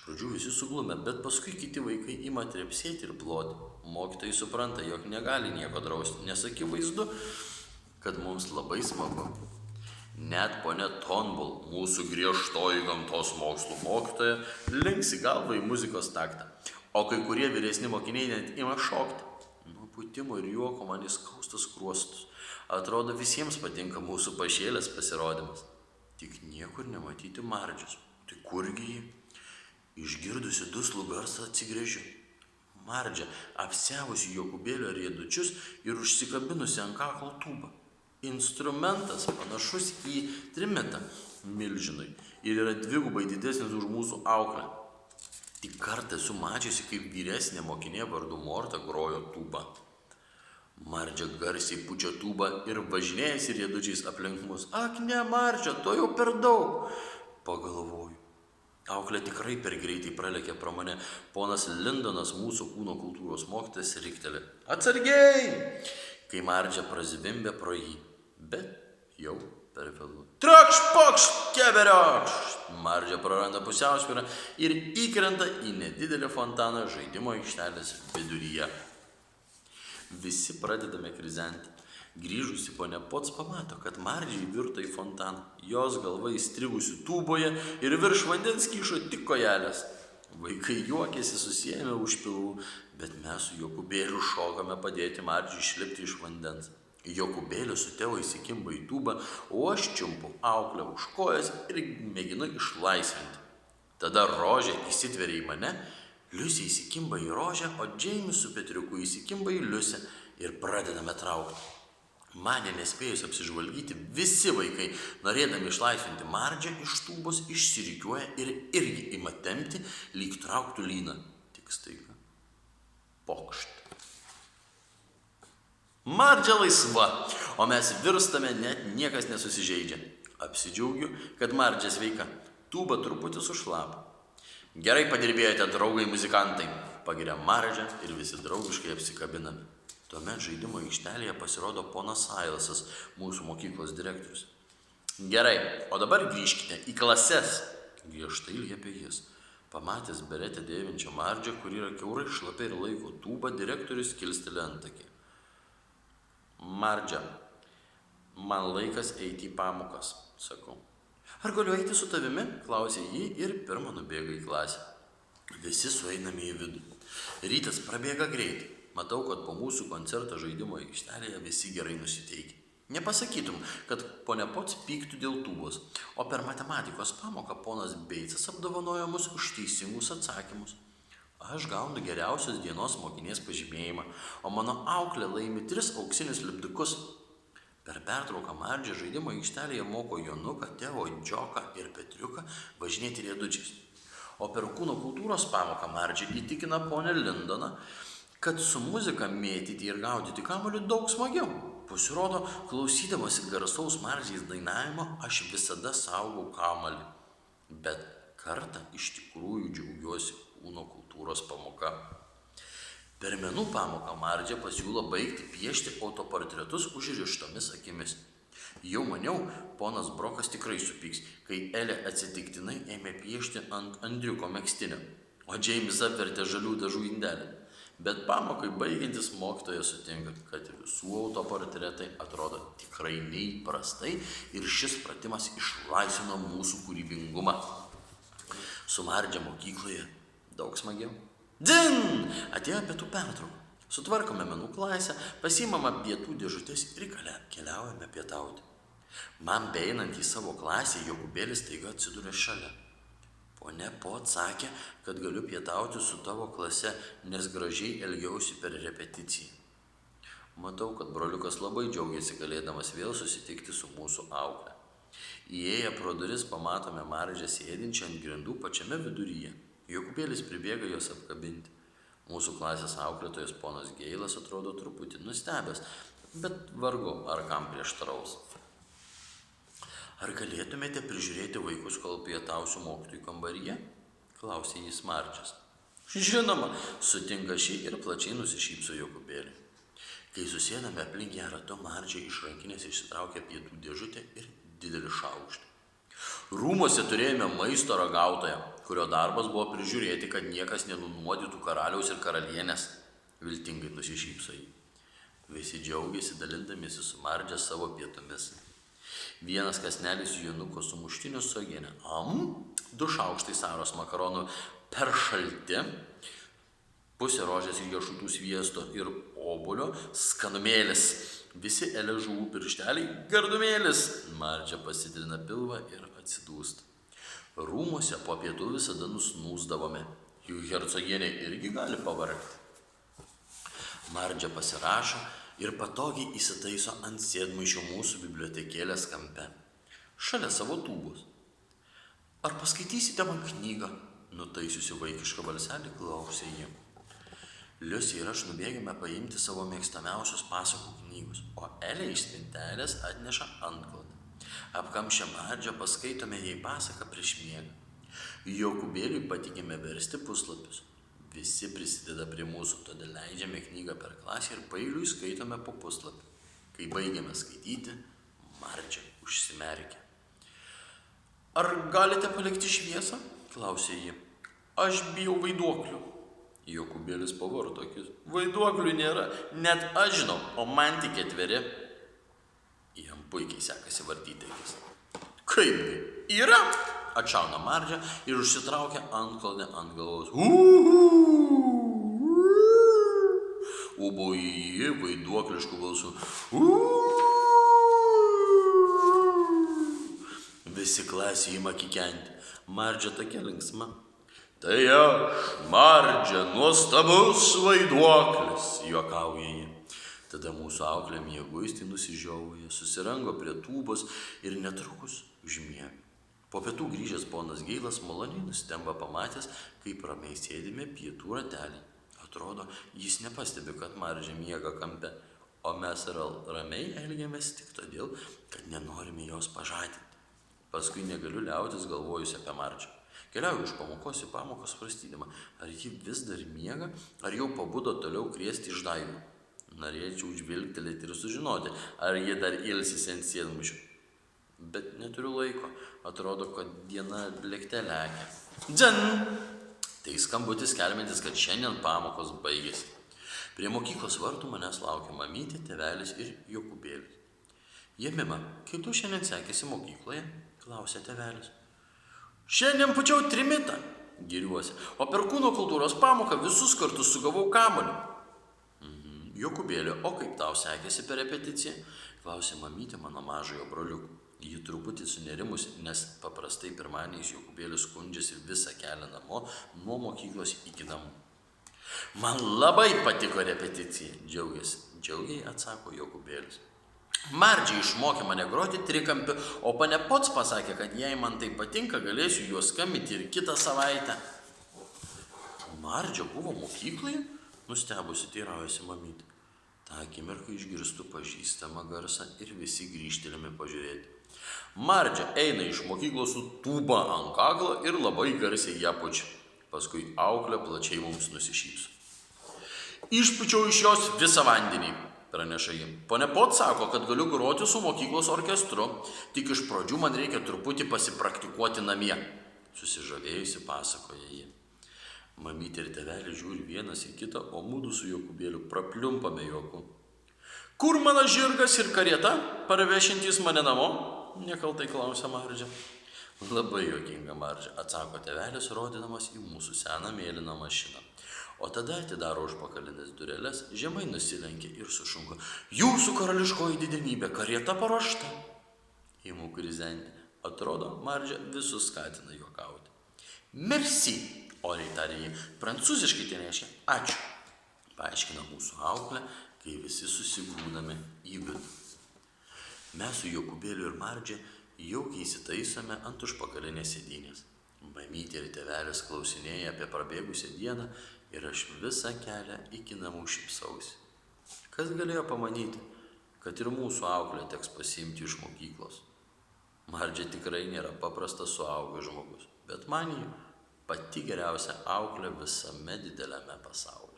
pradžių visi suglumę, bet paskui kiti vaikai ima trepsėti ir ploti. Mokytojai supranta, jog negali nieko drausti, nes akivaizdu, kad mums labai smagu. Net ponia Tonbul, mūsų griežtoji gamtos mokslų mokytoja, linksi galvą į muzikos taktą, o kai kurie vyresni mokiniai net ima šokti. Nuo pūtimo ir juoko man įskaustas skruostus. Atrodo, visiems patinka mūsų pašėlės pasirodymas. Tik niekur nematyti Mardžios. Tai kurgi ji? Išgirdusi duslų garsą atsigręžiu. Mardžia apsiavusi Jokūbėlio riedučius ir užsikabinusi ant kaklo tūbą. Instrumentas panašus į trimitą milžinui ir yra dvigubai didesnis už mūsų auklę. Tik kartą esu mačiusi, kaip vyresnė mokinė vardu Morta grojo tūbą. Mardžia garsiai pučia tūbą ir važinėjasi riedučiais aplink mus. Ak ne, Mardžia, to jau per daug, pagalvoju. Auklė tikrai per greitai pralėkė pro mane. Ponas Lindonas, mūsų kūno kultūros mokytojas, riktelė. Atsargiai! Kai Mardžia prazvimbė pro jį. Bet jau per vėlu. Trakš, pakš, keberiokš! Mardžia praranda pusiausvyrą ir įkrenta į nedidelį fontaną žaidimo aikštelės viduryje. Visi pradedame krizenti. Grįžusi ponia Pots pamato, kad Mardžiai virto į fontaną. Jos galva įstrigusi tūboje ir virš vandens kyšo tik kojelės. Vaikai juokėsi susiėmę už pilvų, bet mes su Jokūbėliu šokame padėti Mardžiai išlipti iš vandens. Jokūbėlis su tėvu įsikimba į tūbą, o aš čiumpu auklę už kojas ir mėginu išlaisvinti. Tada Rožė įsitveria į mane, Liusė įsikimba į Rožę, o Džeimis su Petriuku įsikimba į Liusę ir pradedame traukti. Mane nespėjus apsižvalgyti, visi vaikai, norėdami išlaisvinti Mardžią iš tūbos, išsirikiuoja ir irgi ima tempti, lyg trauktų lyną. Tik staiga. Pokšt. Mardžia laisva, o mes virstame, net niekas nesusižeidžia. Apsidžiaugiu, kad Mardžia sveika. Tūba truputį sušlapo. Gerai padirbėjote, draugai muzikantai, pagiria Mardžia ir visi draugiškai apsikabiname. Tuomet žaidimo aikštelėje pasirodo ponas Sailsas, mūsų mokyklos direktorius. Gerai, o dabar grįžkite į klases, griežtai liepė jis. Pamatęs beretę dėvinčią Mardžią, kuri yra kiaurai šlapia ir laiko tūbą, direktorius kilsteli antakį. Mardžia, man laikas eiti į pamokas, sakau. Ar galiu eiti su tavimi? Klausė jį ir pirmą nubėga į klasę. Visi sueiname į vidų. Rytas prabėga greitai. Matau, kad po mūsų koncerto žaidimo aikštelėje visi gerai nusiteikia. Nepasakytum, kad ponia Pots pyktų dėl tūbos, o per matematikos pamoką ponas Beicas apdovanojo mus už teisingus atsakymus. Aš gaunu geriausios dienos mokinės pažymėjimą, o mano auklė laimi 3 auksinius lipdukus. Per pertrauką Mardžia žaidimo aikštelėje moko Jonuką, Teo, Džoką ir Petriuką važinėti riedučiais. O per kūno kultūros pamoką Mardžia įtikina ponę Lindoną, kad su muzika mėtyti ir gaudyti kamuolį daug smagiau. Pasirodo, klausydamasi garsaus Mardžiais dainavimo, aš visada saugau kamuolį. Bet kartą iš tikrųjų džiaugiuosi kūno kultūros pamoka. Per menų pamoką Mardžia pasiūlo baigti piešti autoportretus užrištomis akimis. Jau maniau, ponas Brokas tikrai supyks, kai Elė atsitiktinai ėmė piešti ant Andriuko megztinio, o Džeimis apvertė žalių dažų indelį. Bet pamokai baigiantis mokytojas sutinka, kad visų autoportretai atrodo tikrai neįprastai ir šis pratimas išlaisvino mūsų kūrybingumą. Su Mardžia mokykloje daug smagiau. Dzin! Atėjo pietų pertrauka. Sutvarkome menų klasę, pasiimame pietų dėžutės ir keliaujame pietauti. Man beeinant į savo klasę, Jokūbėlis staiga atsiduria šalia. Ponia Pot sakė, kad galiu pietauti su tavo klase, nes gražiai elgiausi per repeticiją. Matau, kad broliukas labai džiaugiasi galėdamas vėl susitikti su mūsų aukle. Įėję pro duris pamatome Mardžią sėdinčią ant grindų pačiame viduryje. Jokūbėlis pribėga jos apkabinti. Mūsų klasės auklėtojas ponas Geilas atrodo truputį nustebęs, bet vargu ar kam prieštaraus. Ar galėtumėte prižiūrėti vaikus, kol pietausiu mokytojų kambaryje? Klausė jis Mardžias. Žinoma, sutinka šį ir plačiai nusišypso Jokūbėlį. Kai susėdame aplink ją ratu, Mardžia iš rankinės išsitraukė pietų dėžutę ir didelį šaukštą. Rūmuose turėjome maisto ragautoją. kurio darbas buvo prižiūrėti, kad niekas nenunuodytų karaliaus ir karalienės. Viltingai nusišypso ji. Visi džiaugiasi dalindamiesi su Mardžia savo pietumis. Vienas kąsnelis jonuko sumuštinių su uogiene. 2 šaukštai Saros makaronų per šalti, pusė rožės ir riešutų sviesto ir obuolio, skanumėlis. Visi Elės žuvų piršteliai, gardumėlis. Mardžia pasitrina pilvą ir atsidūsta. Rūmuose po pietų visada nusnūsdavome. Juk hercogienė irgi gali pavargti. Mardžia pasirašo ir patogiai įsitaiso ant sėdmaišio mūsų bibliotekėlės kampe, šalia savo tūbos. Ar paskaitysite man knygą? Nutaisiusi vaikišką balselį, klausė ji. Liusė ir aš nubėgėme paimti savo mėgstamiausios pasakų knygos, o Elė iš spintelės atneša antklodę. Apkamšę Mardžią paskaitome jai pasaką prieš miegą. Jokūbėliui patikime versti puslapius. Visi prisideda prie mūsų, todėl leidžiame knygą per klasę ir paeiliui skaitome po puslapį. Kai baigiame skaityti, Mardžia užsimerkia. Ar galite palikti šviesą? Klausė ji. Aš bijau vaiduoklių. Jokūbėlis pavarto akis. Vaiduoklių nėra, net aš žinau, o man tik 4. Jam puikiai sekasi vartyti akis. Kaipgi? Yra? Atšauna Mardžia ir užsitraukia antklodę ant galvos. Ūbauja ji vaiduoklišku balsu. Visi klasė ima kikenti. Mardžia tokia linksma. Tai aš, Mardžia, nuostabus vaiduoklis, juokauja ji. Tada mūsų auklė mieguisti nusižiauja, susirango prie tūbos ir netrukus užmiega. Po pietų grįžęs ponas Geilas maloniai nustemba pamatęs, kaip ramiai sėdime pietų ratelį. Atrodo, jis nepastebi, kad Mardžia miega kampe, o mes ramiai elgiamės tik todėl, kad nenorime jos pažadinti. Paskui negaliu liautis galvojusi apie Mardžią. Keliauju iš pamokos į pamoką svarstydama, ar ji vis dar miega, ar jau pabudo toliau kriesti iš daigų. Norėčiau žvilgtelėti ir sužinoti, ar ji dar ilsisi ant sėdmaišio. Bet neturiu laiko, atrodo, kad diena lėkte lekia. Dzin! Tai skambutis skelbiantis, kad šiandien pamokos baigėsi. Prie mokyklos vartų manęs laukia mamytė, tėvelis ir Jokūbėlis. Jemima, kaip tu šiandien sekėsi mokykloje? Klausė tėvelis. Šiandien pučiau trimitą, giriuosi, o per kūno kultūros pamoką visus kartus sugavau kamuolį. Jokūbėlė, o kaip tau sekėsi per repeticiją? Klausė mamytė mano mažojo broliukų. Ji truputį sunerimusi, nes paprastai pirmadieniais Jokūbėlis skundžiasi visą kelią namo nuo mokyklos iki namų. Man labai patiko repeticija, džiaugiai atsako Jokūbėlis. Mardžia išmokė mane groti trikampiu, o pane pats pasakė, kad jei man tai patinka, galėsiu juos skambinti ir kitą savaitę. Mardžia buvo mokykloje? Nustebusi teiraujasi mamytė. Ta akimirką išgirstu pažįstamą garsą ir visi grįžtelėme pažiūrėti. Mardžia eina iš mokyklos su tūba ant kaklo ir labai garsiai ją pučia. Paskui auklė plačiai mums nusišypso. Išpučiau iš jos visą vandenį, praneša ji. Pone Pot sako, kad galiu groti su mokyklos orkestru, tik iš pradžių man reikia truputį pasipraktikuoti namie. Susižavėjusi pasakoja ji. Mamytė ir tėvelis žiūri vienas į kitą, o mudu su Jokūbėliu prapliumpame juoku. Kur mano žirgas ir karieta, parvešintys mane namo? Nekaltai klausia Mardžia. Labai juokinga Mardžia, atsako tėvelis, rodydamas į mūsų seną mėlyną mašiną. O tada atidaro užpakalinės dureles, žemai nusilenkia ir sušunka. Jūsų karališkoji didenybė, karieta paruošta. Imu krizenti. Atrodo, Mardžia visus skatina juokauti. Merci, oriai tarė ji. Prancūziškai tai reiškia ačiū. Paaiškina mūsų auklė, kai visi susigrūdame į vidų. Mes su Jokūbėliu ir Mardžia jaukiai įsitaisome ant užpakalinės sėdynės. Mamytė ir tėvelis klausinėja apie prabėgusią dieną ir aš visą kelią iki namų šypsausi. Kas galėjo pamanyti, kad ir mūsų auklę teks pasiimti iš mokyklos? Mardžia tikrai nėra paprastas suaugęs žmogus, bet man ji pati geriausia auklė visame dideliame pasaulyje.